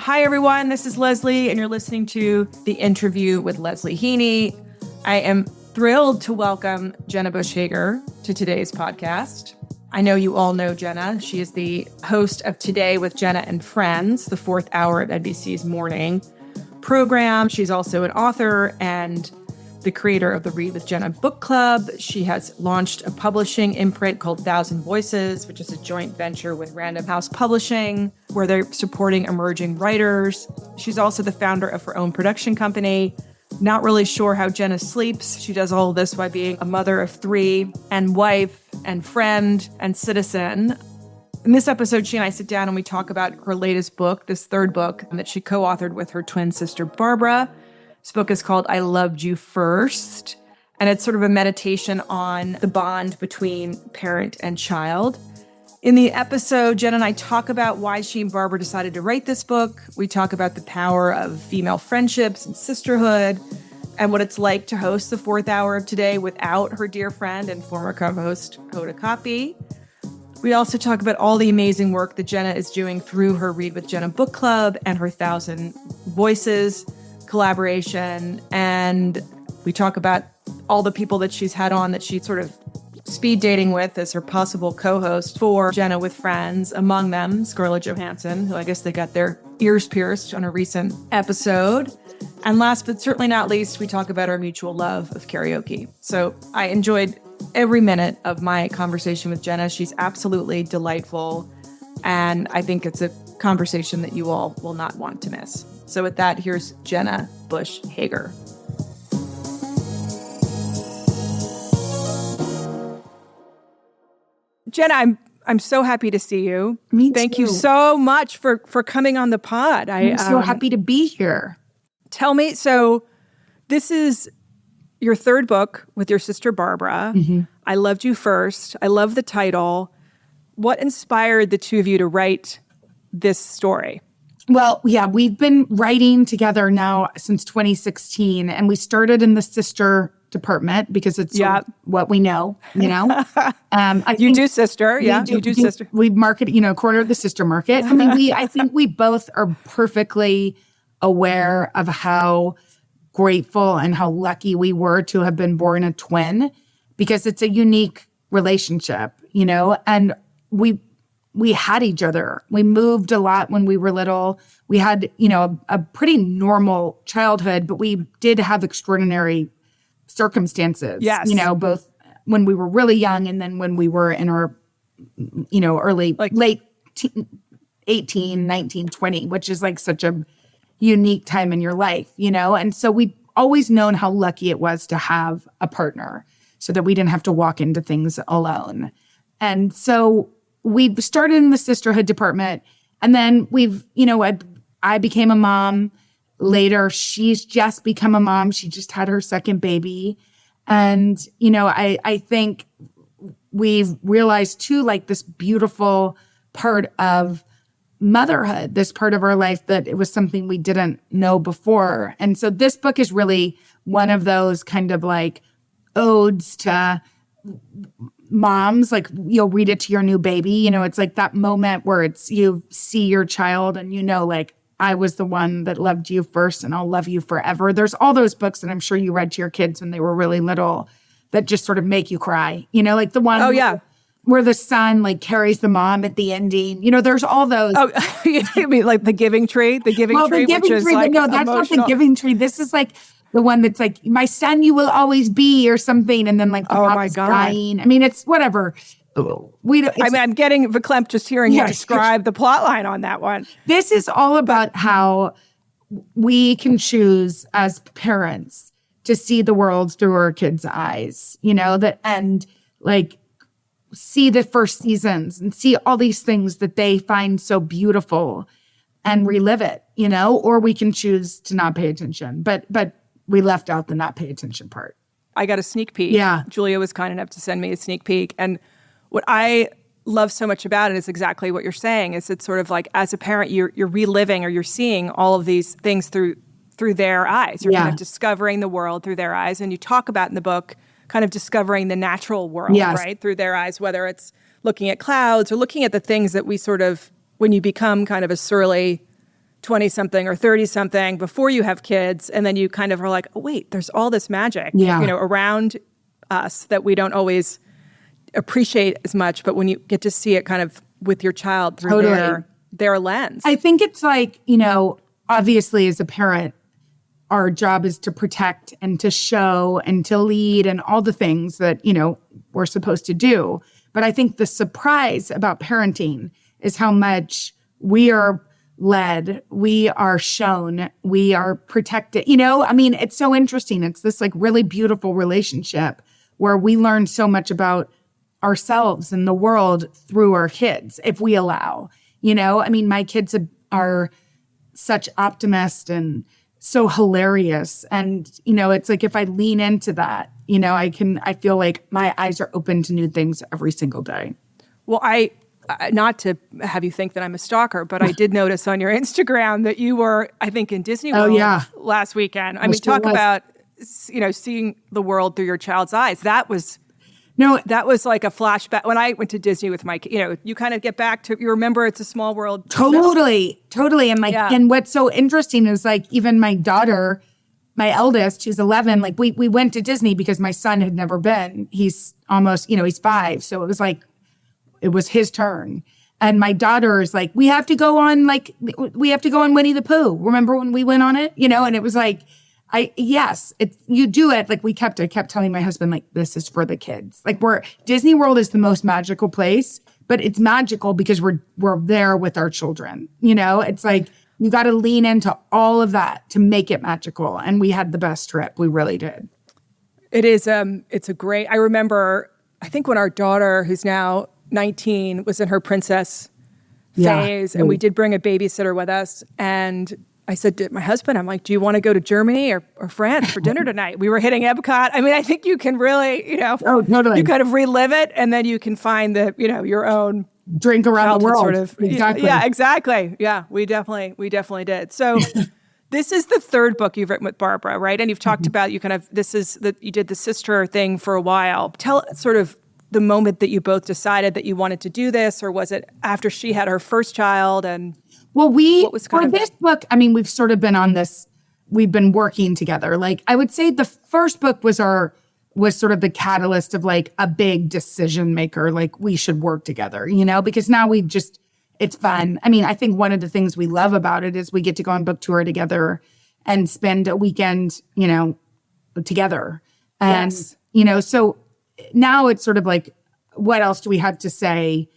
Hi, everyone. This is Leslie, and you're listening to The Interview with Leslie Heaney. I am thrilled to welcome Jenna Bush Hager to today's podcast. I know you all know Jenna. She is the host of Today with Jenna and Friends, the fourth hour of NBC's morning program. She's also an author and the creator of the Read with Jenna book club. She has launched a publishing imprint called Thousand Voices, which is a joint venture with Random House Publishing, where they're supporting emerging writers. She's also the founder of her own production company. Not really sure how Jenna sleeps. She does all of this while being a mother of three and wife and friend and citizen. In this episode, she and I sit down and we talk about her latest book, this third book that she co-authored with her twin sister, Barbara. This book is called I Loved You First, and it's sort of a meditation on the bond between parent and child. In the episode, Jen and I talk about why she and Barbara decided to write this book. We talk about the power of female friendships and sisterhood and what it's like to host the fourth hour of Today without her dear friend and former co-host, Hoda Kotb. We also talk about all the amazing work that Jenna is doing through her Read with Jenna book club and her Thousand Voices collaboration. And we talk about all the people that she's had on that she's sort of speed dating with as her possible co-host for Jenna with Friends, among them Scarlett Johansson, who I guess they got their ears pierced on a recent episode. And last but certainly not least, we talk about our mutual love of karaoke. So I enjoyed every minute of my conversation with Jenna. She's absolutely delightful. And I think it's a conversation that you all will not want to miss. So with that, here's Jenna Bush Hager. Jenna, I'm so happy to see you. Me too. Thank you so much for coming on the pod. I'm so happy to be here. Tell me, so this is your third book with your sister Barbara. Mm-hmm. I Loved You First. I love the title. What inspired the two of you to write this story? Well, yeah, we've been writing together now since 2016, and we started in the sister department because it's sort of what we know, you know. You do sister, yeah, you do sister. We market, corner of the sister market. I mean, I think we both are perfectly aware of how grateful and how lucky we were to have been born a twin, because it's a unique relationship, and we had each other. We moved a lot when we were little. We had, a pretty normal childhood, but we did have extraordinary circumstances. Yes. Both when we were really young and then when we were in our, late 18, 19, 20, which is like such a unique time in your life, And so we've always known how lucky it was to have a partner so that we didn't have to walk into things alone. And so we started in the sisterhood department, and then I became a mom. Later, she's just become a mom. She just had her second baby. And, I think we've realized too, like this beautiful part of motherhood, this part of our life that it was something we didn't know before. And so this book is really one of those kind of like odes to moms, like you'll read it to your new baby. It's like that moment where you see your child and like, I was the one that loved you first and I'll love you forever. There's all those books that I'm sure you read to your kids when they were really little that just sort of make you cry. Like the one where the son like carries the mom at the ending. There's all those. Oh, you mean like The Giving Tree? The Giving Tree, Giving which is Tree, like no, that's emotional. not The Giving Tree. This is like the one that's like, my son, you will always be, or something. And then like, the mom's dying. I mean, it's whatever. I'm getting verklempt just hearing you describe the plot line on that one. This is all about how we can choose as parents to see the world through our kids' eyes, and like see the first seasons and see all these things that they find so beautiful and relive it, or we can choose to not pay attention. But we left out the not pay attention part. I got a sneak peek. Yeah. Julia was kind enough to send me a sneak peek. And what I love so much about it is exactly what you're saying. Is it's sort of like, as a parent, you're reliving or you're seeing all of these things through their eyes. You're kind of discovering the world through their eyes. And you talk about in the book kind of discovering the natural world, right? Through their eyes, whether it's looking at clouds or looking at the things that we sort of, when you become kind of a surly 20 something or 30 something before you have kids. And then you kind of are like, oh, wait, there's all this magic, around us that we don't always appreciate as much. But when you get to see it kind of with your child through their lens. I think it's like, obviously as a parent, our job is to protect and to show and to lead and all the things that, we're supposed to do. But I think the surprise about parenting is how much we are led, we are shown, we are protected. It's so interesting. It's this like really beautiful relationship where we learn so much about ourselves and the world through our kids, if we allow. My kids are such optimists and so hilarious. And, it's like if I lean into that, I feel like my eyes are open to new things every single day. Well, not to have you think that I'm a stalker, but I did notice on your Instagram that you were, I think, in Disney World last weekend. Talk about, seeing the world through your child's eyes. That was like a flashback. When I went to Disney with my kid, you kind of get back to, you remember it's a small world. Totally. And and what's so interesting is like, even my daughter, my eldest, who's 11, like we went to Disney because my son had never been. He's almost, he's 5. So it was like, it was his turn. And my daughter is like, we have to go on Winnie the Pooh. Remember when we went on it? And it was like, you do it. Like I kept telling my husband, like, this is for the kids. Like Disney World is the most magical place, but it's magical because we're there with our children. It's like, you got to lean into all of that to make it magical. And we had the best trip. We really did. It is, it's a great, I remember, I think when our daughter, who's now 19, was in her princess phase, and we did bring a babysitter with us. And I said to my husband, I'm like, do you want to go to Germany or France for dinner tonight? We were hitting Epcot. I think you can really, totally. You kind of relive it, and then you can find your own drink around the world. Sort of, exactly. Yeah, exactly. Yeah, we definitely did. So this is the third book you've written with Barbara, right? And you've talked about you did the sister thing for a while. Tell sort of the moment that you both decided that you wanted to do this, or was it after she had her first child? And well, for this book, we've sort of been on this, we've been working together. Like I would say the first book was sort of the catalyst of like a big decision maker. Like we should work together, because now it's fun. I think one of the things we love about it is we get to go on book tour together and spend a weekend, together. And, so now it's sort of like, what else do we have to say?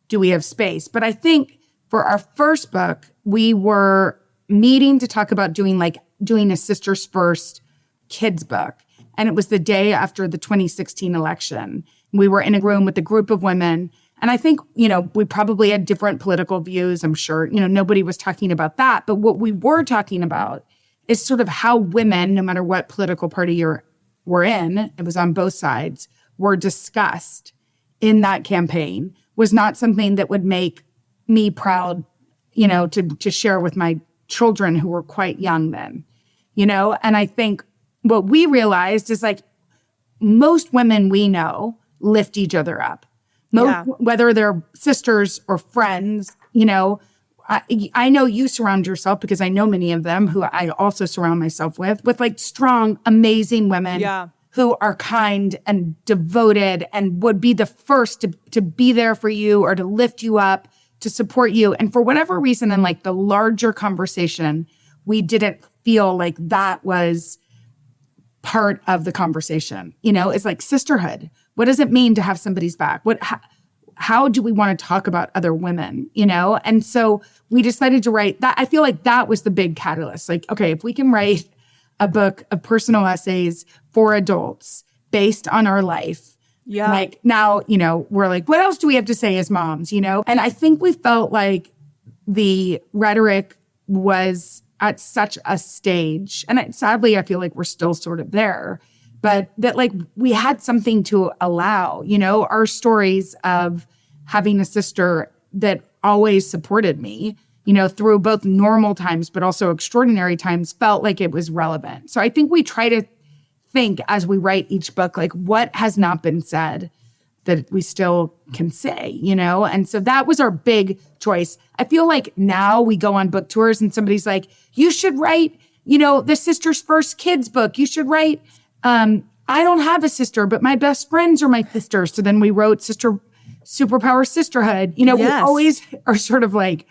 Do we have space? But I think for our first book, we were meeting to talk about doing a Sisters First kids book. And it was the day after the 2016 election. We were in a room with a group of women. And I think, we probably had different political views. I'm sure, nobody was talking about that. But what we were talking about is sort of how women, no matter what political party we're in, it was on both sides, were discussed in that campaign was not something that would make me proud, to share with my children who were quite young then, And I think what we realized is like most women we know lift each other up. Whether they're sisters or friends, I know you surround yourself, because I know many of them who I also surround myself with like strong, amazing women who are kind and devoted and would be the first to be there for you or to lift you up, to support you. And for whatever reason, in like the larger conversation, we didn't feel like that was part of the conversation. It's like sisterhood. What does it mean to have somebody's back? How do we want to talk about other women, And so we decided to write that. I feel like that was the big catalyst. Like, okay, if we can write a book of personal essays for adults based on our life, like now, we're like, what else do we have to say as moms, And I think we felt like the rhetoric was at such a stage, and sadly, I feel like we're still sort of there, but that like we had something to allow, our stories of having a sister that always supported me, through both normal times, but also extraordinary times, felt like it was relevant. So I think we try to think as we write each book, like what has not been said that we still can say, And so that was our big choice. I feel like now we go on book tours and somebody's like, you should write, the sister's first kids book. You should write, I don't have a sister, but my best friends are my sisters. So then we wrote Superpower Sisterhood. We always are sort of like,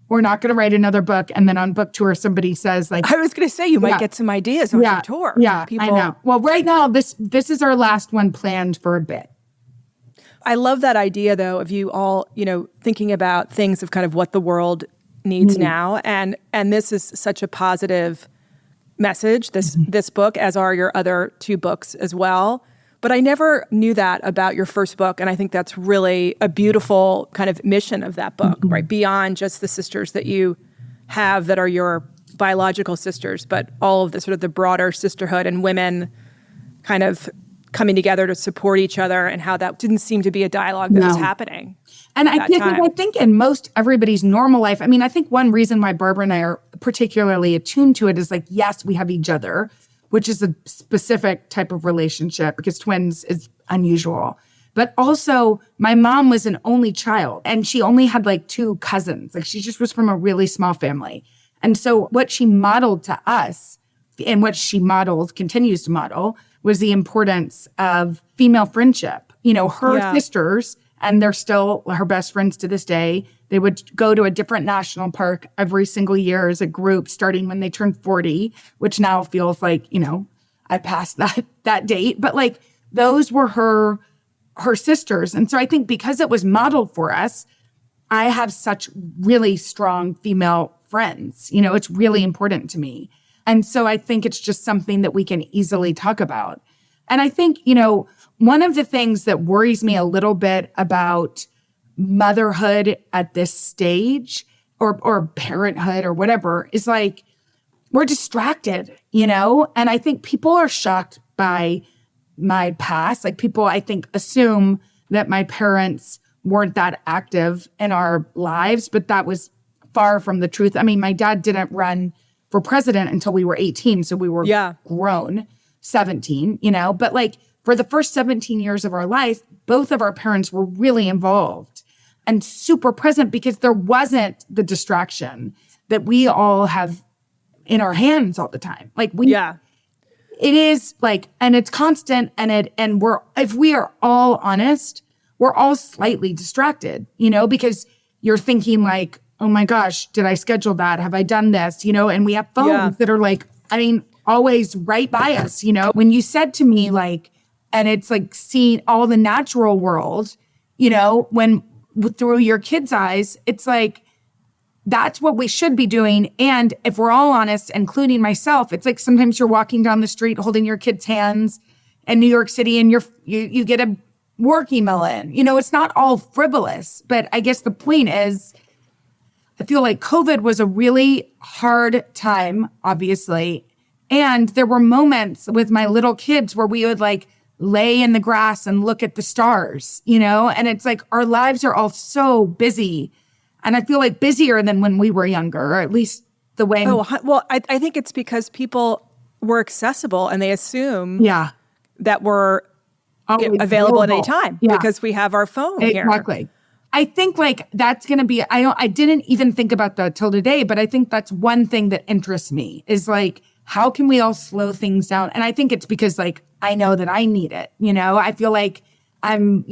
we're not going to write another book. And then on book tour, somebody says like, I was going to say, you might get some ideas on your tour. Yeah, I know. Well, right now, this is our last one planned for a bit. I love that idea, though, of you all, thinking about things of kind of what the world needs now. And this is such a positive message, this book, as are your other two books as well. But I never knew that about your first book. And I think that's really a beautiful kind of mission of that book, right? Beyond just the sisters that you have that are your biological sisters, but all of the sort of the broader sisterhood and women kind of coming together to support each other, and how that didn't seem to be a dialogue that was happening. And I think in most everybody's normal life, I mean, I think one reason why Barbara and I are particularly attuned to it is like, yes, we have each other, which is a specific type of relationship because twins is unusual. But also my mom was an only child and she only had like two cousins. Like she just was from a really small family. And so what she modeled to us and what she continues to model was the importance of female friendship. Her sisters, and they're still her best friends to this day. They would go to a different national park every single year as a group, starting when they turned 40, which now feels like, I passed that date. But like those were her sisters. And so I think because it was modeled for us, I have such really strong female friends. It's really important to me. And so I think it's just something that we can easily talk about. And I think, one of the things that worries me a little bit about motherhood at this stage or parenthood or whatever is like, we're distracted, And I think people are shocked by my past. Like people, I think, assume that my parents weren't that active in our lives, but that was far from the truth. I mean, my dad didn't run for president until we were 18. So we were grown, 17, but like for the first 17 years of our life, both of our parents were really involved and super present because there wasn't the distraction that we all have in our hands all the time. Like it is like, and it's constant and if we are all honest, we're all slightly distracted, because you're thinking like, oh my gosh, did I schedule that? Have I done this? And we have phones that are like, always right by us, When you said to me like, and it's like seeing all the natural world, when through your kids' eyes, it's like, that's what we should be doing. And if we're all honest, including myself, it's like sometimes you're walking down the street holding your kids' hands in New York City and you get a work email in. It's not all frivolous, but I guess the point is, I feel like COVID was a really hard time, obviously. And there were moments with my little kids where we would like lay in the grass and look at the stars, And it's like our lives are all so busy. And I feel like busier than when we were younger, or at least the way. Oh, well, I think it's because people were accessible and they assume that we're available at any time because we have our phone here. Exactly. I think like that's going to be, I didn't even think about that till today, but I think that's one thing that interests me is like, how can we all slow things down? And I think it's because like, I know that I need it. I feel like I'm,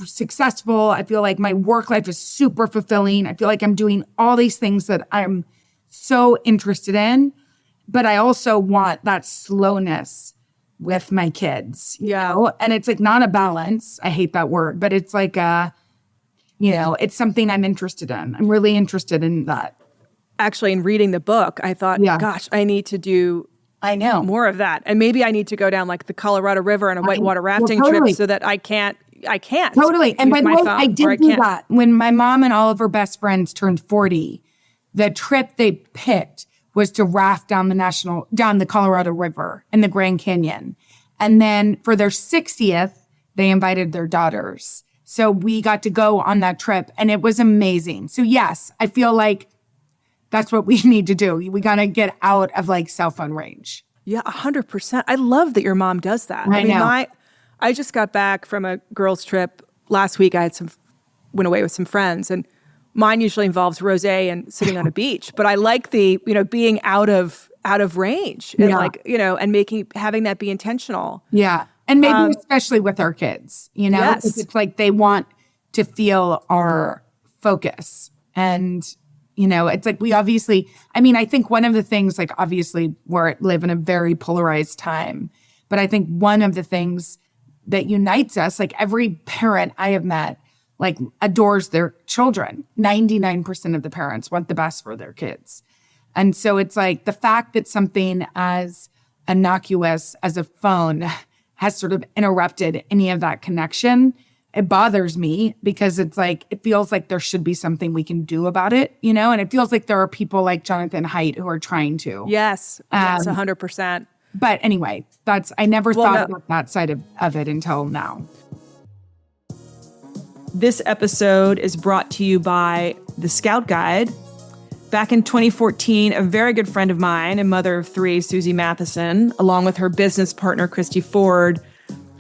successful. I feel like my work life is super fulfilling. I feel like I'm doing all these things that I'm so interested in, but I also want that slowness with my kids, And it's like not a balance. I hate that word, but it's like it's something I'm interested in. I'm really interested in that. Actually, in reading the book, I thought, gosh, I need to do more of that. And maybe I need to go down like the Colorado River on a whitewater rafting trip so that I can't. Totally. And by the way, I did do that. When my mom and all of her best friends turned 40, the trip they picked was to raft down the Colorado River in the Grand Canyon. And then for their 60th, they invited their daughters. So we got to go on that trip and it was amazing. So yes, I feel like that's what we need to do. We got to get out of like cell phone range. Yeah, 100%. I love that your mom does that. I know. I just got back from a girls' trip last week I went away with some friends, and mine usually involves rosé and sitting on a beach. But I like the, being out of range and having that be intentional. Yeah. And maybe especially with our kids, Yes. It's like they want to feel our focus. And, it's like we obviously, I think one of the things, like obviously we live in a very polarized time, but I think one of the things that unites us, like every parent I have met, like adores their children. 99% of the parents want the best for their kids. And so it's like the fact that something as innocuous as a phone has sort of interrupted any of that connection, it bothers me because it's like, it feels like there should be something we can do about it, and it feels like there are people like Jonathan Haidt who are trying to. Yes, 100%. But anyway, I never thought about that side of it until now. This episode is brought to you by the Scout Guide. Back in 2014, a very good friend of mine and mother of three, Susie Matheson, along with her business partner, Christy Ford,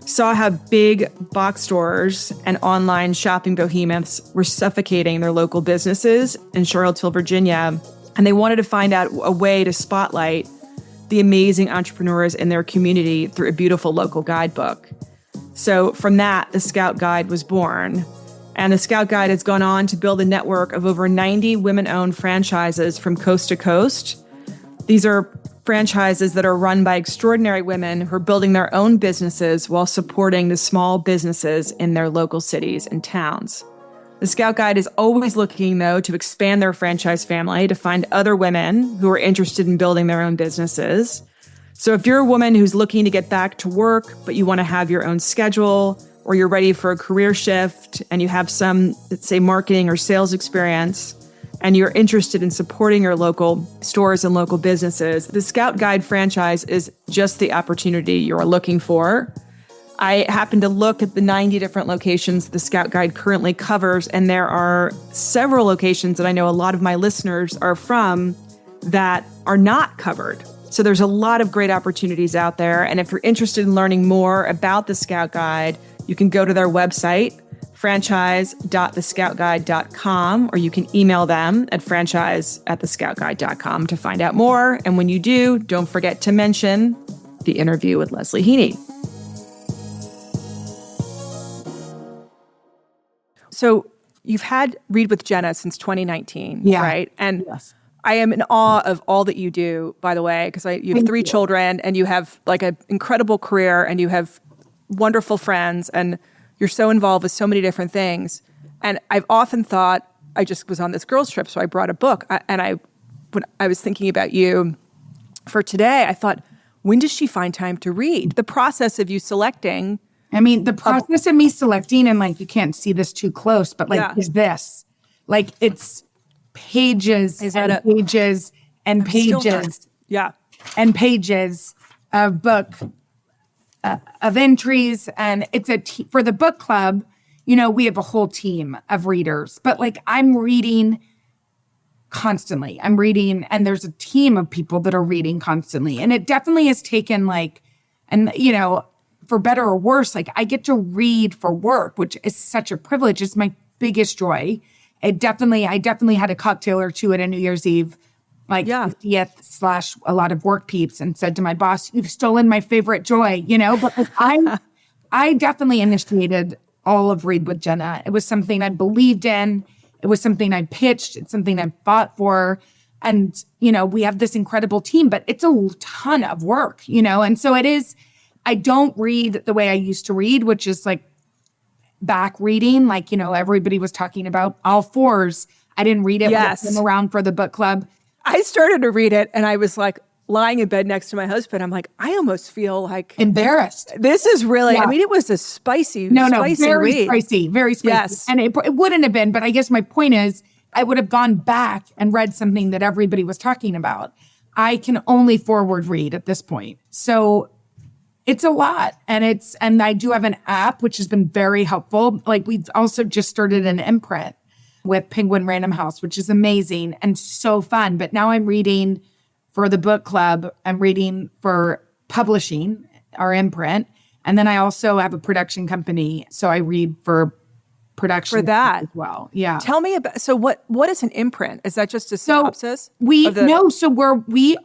saw how big box stores and online shopping behemoths were suffocating their local businesses in Charlottesville, Virginia. And they wanted to find out a way to spotlight the amazing entrepreneurs in their community through a beautiful local guidebook. So from that, the Scout Guide was born. And the Scout Guide has gone on to build a network of over 90 women-owned franchises from coast to coast. These are franchises that are run by extraordinary women who are building their own businesses while supporting the small businesses in their local cities and towns. The Scout Guide is always looking, though, to expand their franchise family to find other women who are interested in building their own businesses. So if you're a woman who's looking to get back to work, but you want to have your own schedule, or you're ready for a career shift and you have some, let's say, marketing or sales experience, and you're interested in supporting your local stores and local businesses, the Scout Guide franchise is just the opportunity you're looking for. I happened to look at the 90 different locations the Scout Guide currently covers, and there are several locations that I know a lot of my listeners are from that are not covered. So there's a lot of great opportunities out there. And if you're interested in learning more about the Scout Guide, you can go to their website, franchise.thescoutguide.com, or you can email them at franchise@thescoutguide.com to find out more. And when you do, don't forget to mention the interview with Leslie Heaney. So you've had Read with Jenna since 2019, right? And yes. I am in awe of all that you do, by the way, because you have three children and you have like an incredible career and you have wonderful friends and you're so involved with so many different things. And I've often thought, I just was on this girls trip, so I brought a book. When I was thinking about you for today, I thought, when does she find time to read? The process of you selecting. The process of me selecting, and like, you can't see this too close, but like, is this. Like, it's pages and pages and pages. Yeah. And pages of book, of entries. And it's for the book club, we have a whole team of readers, but like, I'm reading constantly. I'm reading, and there's a team of people that are reading constantly. And it definitely has taken for better or worse, like I get to read for work, which is such a privilege. It's my biggest joy. I definitely had a cocktail or two at a New Year's Eve, 50th / a lot of work peeps, and said to my boss, "You've stolen my favorite joy," But like, I definitely initiated all of Read with Jenna. It was something I believed in. It was something I pitched. It's something I fought for. And, we have this incredible team, but it's a ton of work, And so it is, I don't read the way I used to read, which is like back reading. Like, everybody was talking about all fours. I didn't read it when I came around for the book club. I started to read it and I was like lying in bed next to my husband. I'm like, I almost feel like embarrassed. This is really, it was a spicy very read. Spicy, very spicy. Yes. And it wouldn't have been, but I guess my point is I would have gone back and read something that everybody was talking about. I can only forward read at this point. So it's a lot. And I do have an app, which has been very helpful. Like, we've also just started an imprint with Penguin Random House, which is amazing and so fun. But now I'm reading for the book club. I'm reading for publishing our imprint. And then I also have a production company. So I read for production for that as well. Yeah. Tell me about, so what is an imprint? Is that just a synopsis? We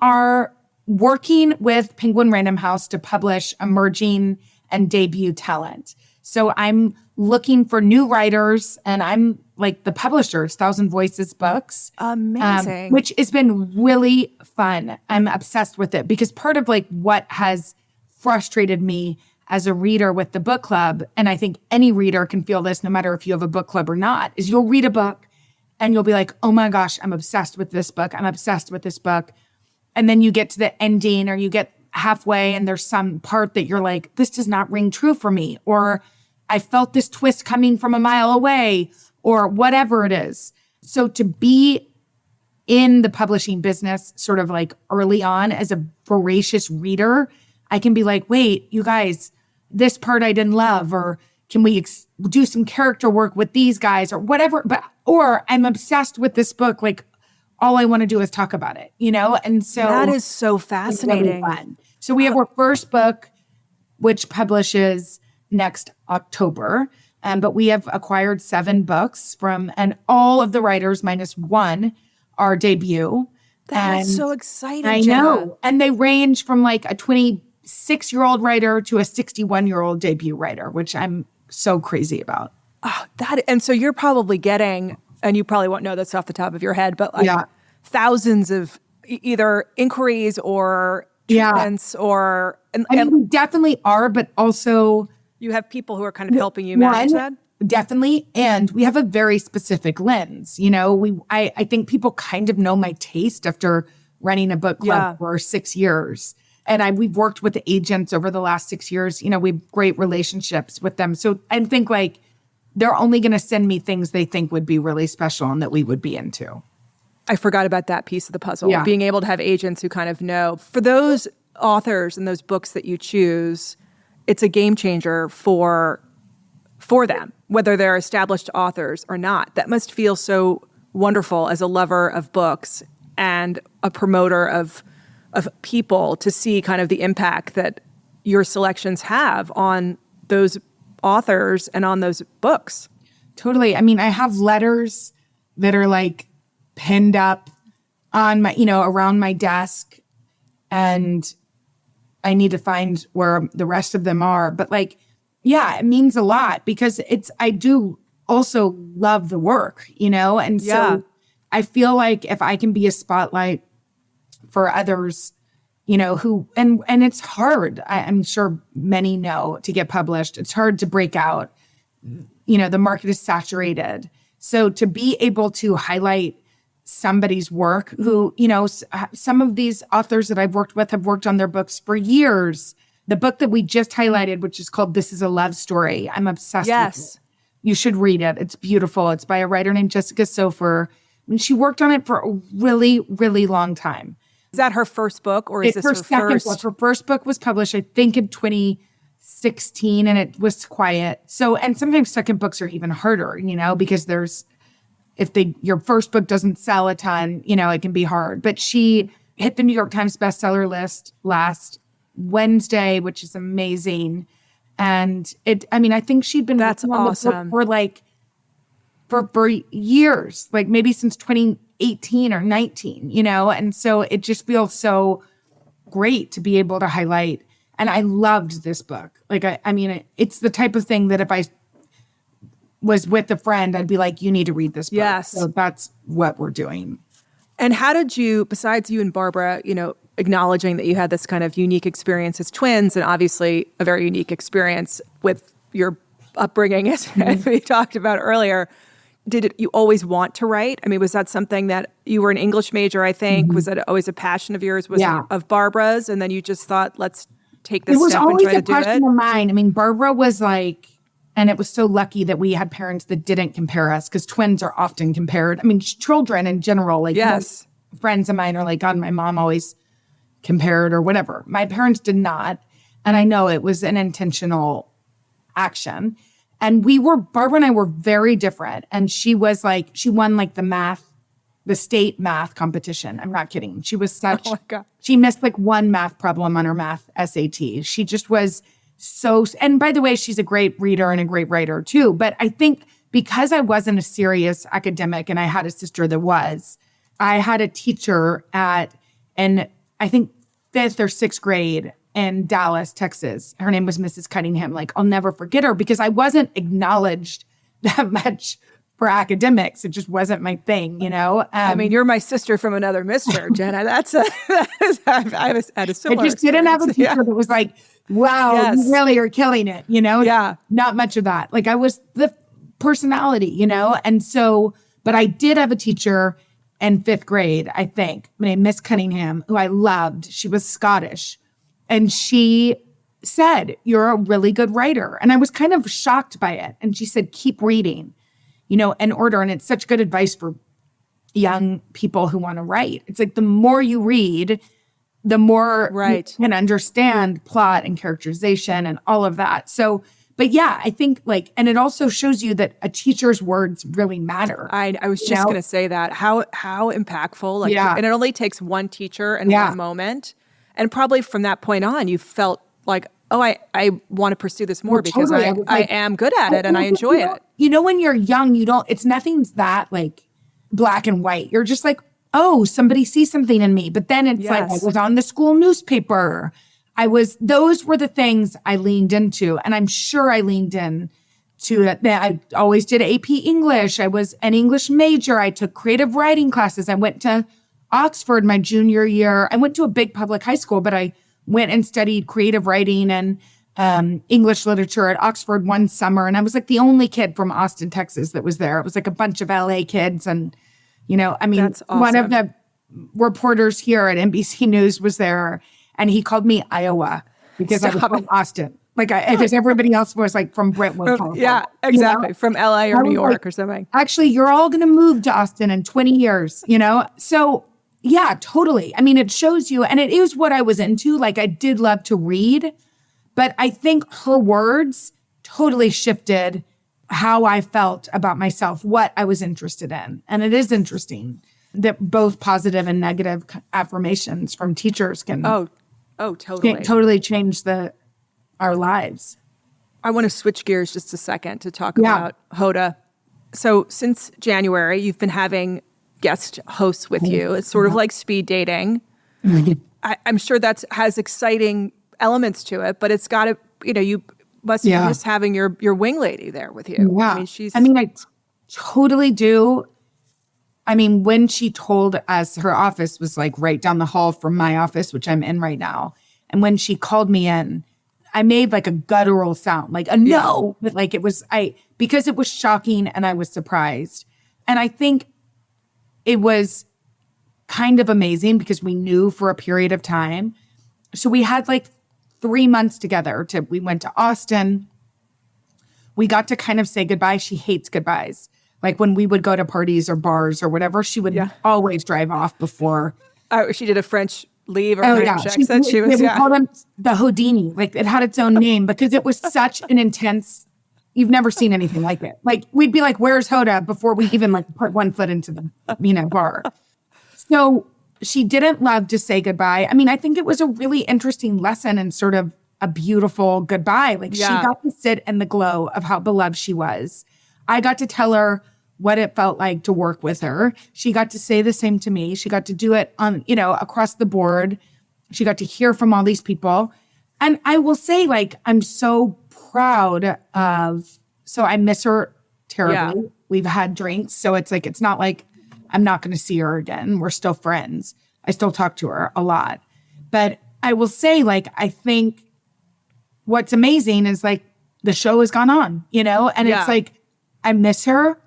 are working with Penguin Random House to publish emerging and debut talent. So I'm looking for new writers, and I'm like the publishers, Thousand Voices books. Amazing. Which has been really fun. I'm obsessed with it because part of like what has frustrated me as a reader with the book club, and I think any reader can feel this no matter if you have a book club or not, is you'll read a book and you'll be like, oh my gosh, I'm obsessed with this book. I'm obsessed with this book. And then you get to the ending or you get halfway and there's some part that you're like, this does not ring true for me. Or I felt this twist coming from a mile away or whatever it is. So to be in the publishing business sort of like early on as a voracious reader, I can be like, wait, you guys, this part I didn't love, or can we do some character work with these guys or whatever? Or I'm obsessed with this book. Like all I want to do is talk about it, you know? And so that is so fascinating. Really fun. So we have our first book, which publishes next October. But we have acquired 7 books and all of the writers minus one are debut. That's so exciting. I Jenna. know. And they range from like a 26-year-old writer to a 61-year-old debut writer, which I'm so crazy about. Oh, and so you're probably getting, and you probably won't know this off the top of your head, but like thousands of either inquiries or treatments or... we definitely are, but also... You have people who are kind of helping you manage that? Definitely. And we have a very specific lens. You know, I think people kind of know my taste after running a book club for 6 years. And we've worked with the agents over the last 6 years. You know, we have great relationships with them. So I think like they're only going to send me things they think would be really special and that we would be into. I forgot about that piece of the puzzle. Yeah. Being able to have agents who kind of know. For those authors and those books that you choose, it's a game changer for them, whether they're established authors or not. That must feel so wonderful as a lover of books and a promoter of people to see kind of the impact that your selections have on those authors and on those books. Totally. I mean, I have letters that are like pinned up on my, around my desk, and I need to find where the rest of them are. But like, yeah, it means a lot because I do also love the work, And so I feel like if I can be a spotlight for others, who, and it's hard. I'm sure many know to get published. It's hard to break out. The market is saturated. So to be able to highlight somebody's work who, some of these authors that I've worked with have worked on their books for years. The book that we just highlighted, which is called This Is a Love Story, I'm obsessed with it. You should read it. It's beautiful. It's by a writer named Jessica Sofer. I mean, she worked on it for a really, really long time. Is that her first book, or is this her second book? Her first book was published, I think, in 2016, and it was quiet. So, and sometimes second books are even harder, because your first book doesn't sell a ton, it can be hard. But she hit the New York Times bestseller list last Wednesday, which is amazing. And I think she'd been working on the book for years, like maybe since 2018 or 19, and so it just feels so great to be able to highlight. And I loved this book. Like, it's the type of thing that if I was with a friend, I'd be like, you need to read this book. Yes. So that's what we're doing. And how did you, besides you and Barbara, acknowledging that you had this kind of unique experience as twins, and obviously a very unique experience with your upbringing, as we talked about earlier, did you always want to write? I mean, was that something that you were an English major, I think? Was that always a passion of yours? Was it of Barbara's? And then you just thought, let's take this step and try to do it? It was always a passion of mine. I mean, Barbara was like, and it was so lucky that we had parents that didn't compare us, because twins are often compared. I mean, children in general, like friends of mine are like, God, my mom always compared or whatever. My parents did not. And I know it was an intentional action. And Barbara and I were very different. And she was like, she won like the state math competition. I'm not kidding. She was such, she missed like one math problem on her math SAT. She just was so, and by the way, she's a great reader and a great writer too. But I think because I wasn't a serious academic and I had a sister that was, I had a teacher in I think 5th or 6th grade in Dallas, Texas. Her name was Mrs. Cunningham. Like, I'll never forget her because I wasn't acknowledged that much for academics. It just wasn't my thing, you know? I mean, you're my sister from another mister, Jenna. I was at a similar I just didn't have a teacher that was like, wow, you really are killing it, you know? Yeah. Not much of that. Like, I was the personality, you know? And so, but I did have a teacher in 5th grade, I think, named Miss Cunningham, who I loved. She was Scottish. And she said, you're a really good writer. And I was kind of shocked by it. And she said, keep reading, you know, in order. And it's such good advice for young people who want to write. It's like the more you read, the more you can understand plot and characterization and all of that. So, but yeah, I think like, and it also shows you that a teacher's words really matter. I was just going to say that, how impactful, like, and it only takes one teacher and one moment. And probably from that point on, you felt like, oh, I want to pursue this more because I am good at it and I enjoy it. You know, when you're young, nothing's that like black and white. You're just like, oh, somebody sees something in me. But then it's like, I was on the school newspaper. Those were the things I leaned into. And I'm sure I leaned in to that. I always did AP English. I was an English major. I took creative writing classes. I went to Oxford my junior year. I went to a big public high school, but I went and studied creative writing and English literature at Oxford one summer. And I was like the only kid from Austin, Texas that was there. It was like a bunch of LA kids. And, you know, I mean, awesome. One of the reporters here at NBC News was there and he called me Iowa because I was from Austin. Like, because everybody else was like from Brentwood, California. Yeah, exactly. You know? From LA or New York or something. Actually, you're all going to move to Austin in 20 years, you know? So yeah, totally. I mean, it shows you, and it is what I was into. Like, I did love to read, but I think her words totally shifted how I felt about myself, what I was interested in. And it is interesting that both positive and negative affirmations from teachers can totally change our lives. I want to switch gears just a second to talk about Hoda. So since January, you've been having guest hosts with you. It's sort of like speed dating. I'm sure that has exciting elements to it, but it's got to, you know, you must miss having your wing lady there with you. Yeah. I mean, I totally do. I mean, when she told us her office was like right down the hall from my office, which I'm in right now. And when she called me in, I made like a guttural sound, like a no, but like because it was shocking and I was surprised. And I think it was kind of amazing because we knew for a period of time. So we had like 3 months together. We went to Austin. We got to kind of say goodbye. She hates goodbyes. Like when we would go to parties or bars or whatever, she would always drive off before. She did a French leave or French accent. We called them the Houdini. Like it had its own name because it was such an intense. You've never seen anything like it. Like we'd be like, "Where's Hoda?" before we even like put one foot into the bar. So she didn't love to say goodbye. I mean, I think it was a really interesting lesson and sort of a beautiful goodbye. Like she got to sit in the glow of how beloved she was. I got to tell her what it felt like to work with her. She got to say the same to me. She got to do it on, across the board. She got to hear from all these people. And I will say, like, I'm so proud so I miss her terribly. Yeah. We've had drinks. So it's like, it's not like I'm not going to see her again. We're still friends. I still talk to her a lot. But I will say, like, I think what's amazing is like the show has gone on, and it's like, I miss her.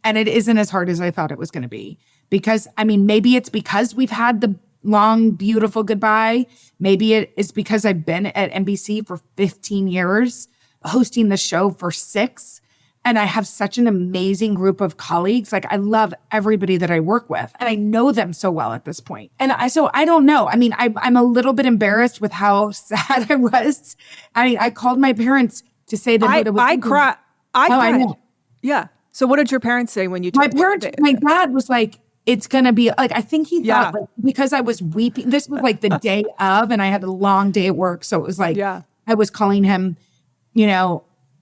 And it isn't as hard as I thought it was going to be. Because, I mean, maybe it's because we've had the long, beautiful goodbye. Maybe it is because I've been at NBC for 15 years, hosting the show for 6. And I have such an amazing group of colleagues. Like, I love everybody that I work with. And I know them so well at this point. And so I don't know. I mean, I'm a little bit embarrassed with how sad I was. I mean, I called my parents to say that Hoda was... I cried. I know. Yeah. So what did your parents say when you told my dad was like, it's going to be like, I think he thought like, because I was weeping, this was like the day of, and I had a long day at work. So it was like, I was calling him,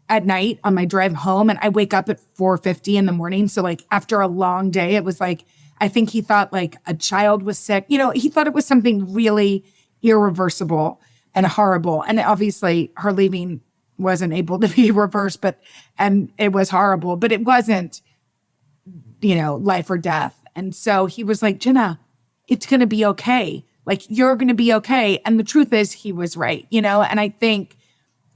at night on my drive home, and I wake up at 4:50 in the morning. So like after a long day, it was like, I think he thought like a child was sick. He thought it was something really irreversible and horrible. And obviously her leaving wasn't able to be reversed, and it was horrible, but it wasn't, life or death. And so he was like, Jenna, it's going to be okay. Like, you're going to be okay. And the truth is he was right, and I think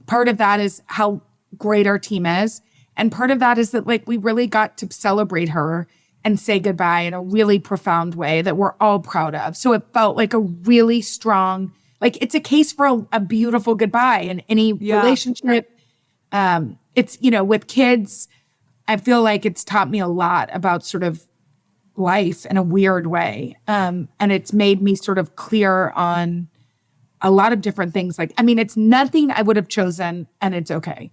part of that is how great our team is. And part of that is that like, we really got to celebrate her and say goodbye in a really profound way that we're all proud of. So it felt like a really strong, like it's a case for a beautiful goodbye in any relationship. It's, with kids, I feel like it's taught me a lot about sort of life in a weird way. And it's made me sort of clear on a lot of different things. Like, I mean, it's nothing I would have chosen, and it's okay.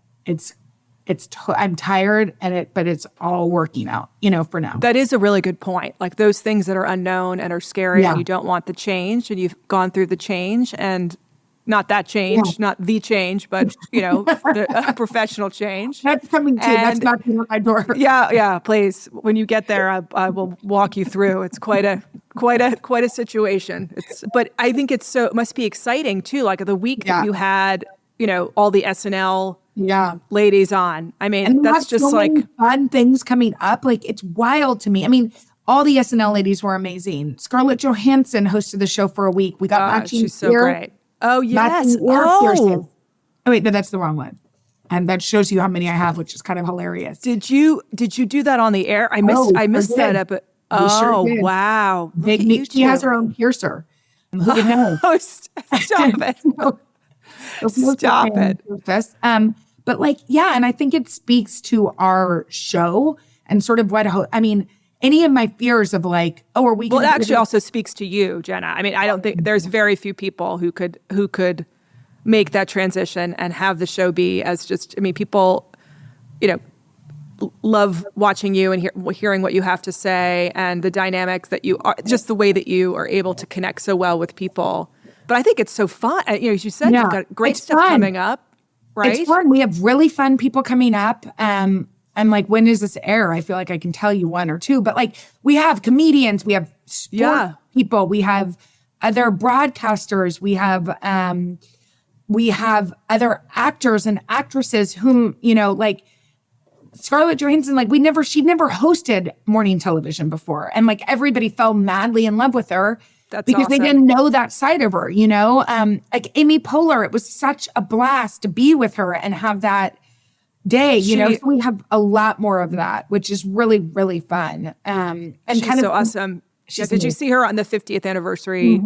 I'm tired but it's all working out, for now. That is a really good point. Like those things that are unknown and are scary and you don't want the change, and you've gone through the change, and not that change, not the change, but a professional change. That's coming too. That's knocking on my door. Yeah, please. When you get there, I will walk you through. It's quite a situation. But I think it must be exciting too. Like the week that you had, all the SNL ladies on. I mean, and that's just so like many fun things coming up. Like it's wild to me. I mean, all the SNL ladies were amazing. Scarlett Johansson hosted the show for a week. We got matching she's so great. Oh yes. Oh wait, no, that's the wrong one. And that shows you how many I have, which is kind of hilarious. Did you do that on the air? I missed that. But wow. She has her own piercer. Who would know? Oh, stop it. Stop it. But like, and I think it speaks to our show and sort of any of my fears of like, are we Well, it actually also speaks to you, Jenna. I mean, I don't think there's very few people who could make that transition and have the show be as just, I mean, people, love watching you and hearing what you have to say, and the dynamics that you are, just the way that you are able to connect so well with people. But I think it's so fun. As you said, you've got great stuff coming up, right? It's fun. We have really fun people coming up. And like, when does this air? I feel like I can tell you one or two, but like we have comedians, we have sport people, we have other broadcasters, we have other actors and actresses whom, like Scarlett Johansson, like she'd never hosted morning television before. And like everybody fell madly in love with her. Because they didn't know that side of her, like Amy Poehler, it was such a blast to be with her and have that day, so we have a lot more of that, which is really, really fun. And she's kind of so awesome. Did you see her on the 50th anniversary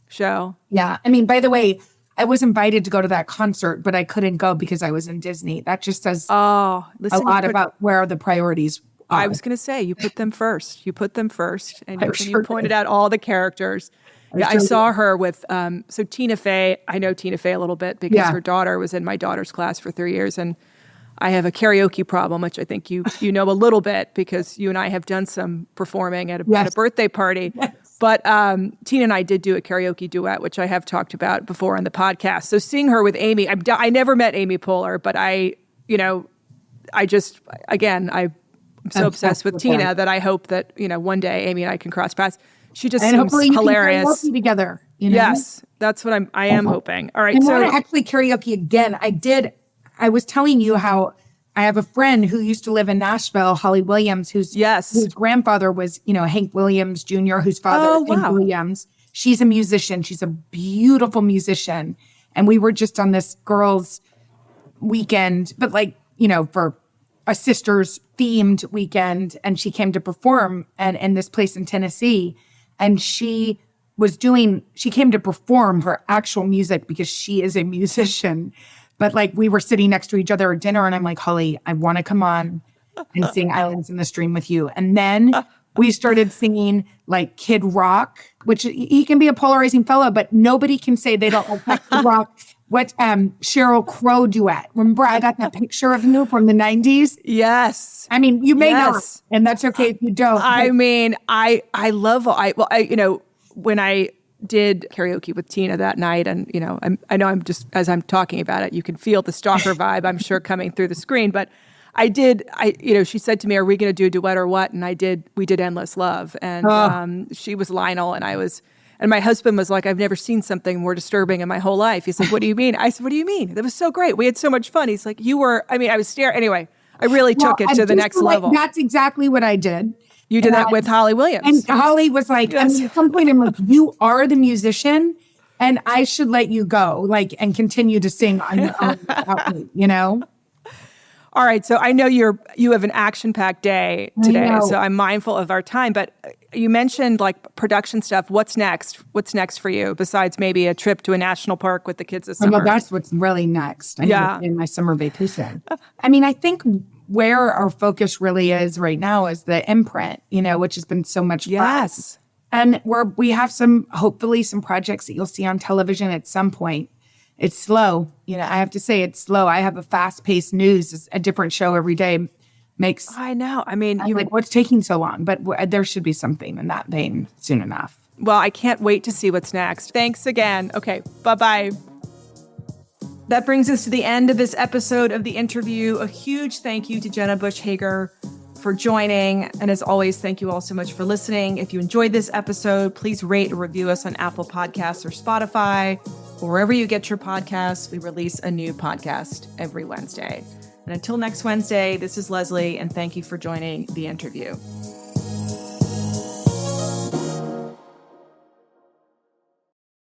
show? Yeah. I mean, by the way, I was invited to go to that concert, but I couldn't go because I was in Disney. That just says a lot about where the priorities are. I was going to say, you put them first. And you pointed out all the characters. I saw her with, so Tina Fey. I know Tina Fey a little bit because her daughter was in my daughter's class for 3 years. And I have a karaoke problem, which I think you know a little bit because you and I have done some performing at a birthday party. Yes. But Tina and I did do a karaoke duet, which I have talked about before on the podcast. So seeing her with Amy, I never met Amy Poehler, but I'm so obsessed with Tina that I hope that, one day Amy and I can cross paths. She just seems hilarious. Karaoke together. Yes, that's what I am hoping. All right. So I actually karaoke again. I was telling you how I have a friend who used to live in Nashville, Holly Williams, whose grandfather was, Hank Williams Jr., whose father, Hank Williams. She's a musician. She's a beautiful musician. And we were just on this girls' weekend, but like, for a sisters themed weekend. And she came to perform in this place in Tennessee. And she came to perform her actual music because she is a musician. But like we were sitting next to each other at dinner and I'm like, Holly, I want to come on and sing Islands in the Stream with you. And then we started singing like Kid Rock, which he can be a polarizing fellow, but nobody can say they don't like Kid Rock. What Sheryl Crow duet. Remember I got that picture of you from the 90s? Yes. I mean, you may not, and that's okay if you don't. I mean, I love, when I did karaoke with Tina that night. And, I know I'm just, as I'm talking about it, you can feel the stalker vibe, I'm sure, coming through the screen. But she said to me, are we going to do a duet or what? And we did Endless Love. And she was Lionel and I was, and my husband was like, I've never seen something more disturbing in my whole life. He's like, what do you mean? I said, what do you mean? That was so great. We had so much fun. He's like, I was staring. Anyway, I really took it to the next level. That's exactly what I did. You did that with Holly Williams. And Holly was like, yes. At some point I'm like, you are the musician and I should let you go, and continue to sing on your own without me, All right. So I know you have an action-packed day today, so I'm mindful of our time. But you mentioned production stuff. What's next? What's next for you besides maybe a trip to a national park with the kids this summer? Well, that's what's really next. In my summer vacation. I think where our focus really is right now is the imprint, which has been so much fun. Yes. And we have hopefully some projects that you'll see on television at some point. It's slow. I have to say it's slow. I have a fast-paced news. It's a different show every day. I know. What's taking so long? But there should be something in that vein soon enough. Well, I can't wait to see what's next. Thanks again. Okay, bye-bye. That brings us to the end of this episode of The Interview. A huge thank you to Jenna Bush Hager for joining. And as always, thank you all so much for listening. If you enjoyed this episode, please rate or review us on Apple Podcasts or Spotify. Wherever you get your podcasts, we release a new podcast every Wednesday. And until next Wednesday, this is Leslie, and thank you for joining The Interview.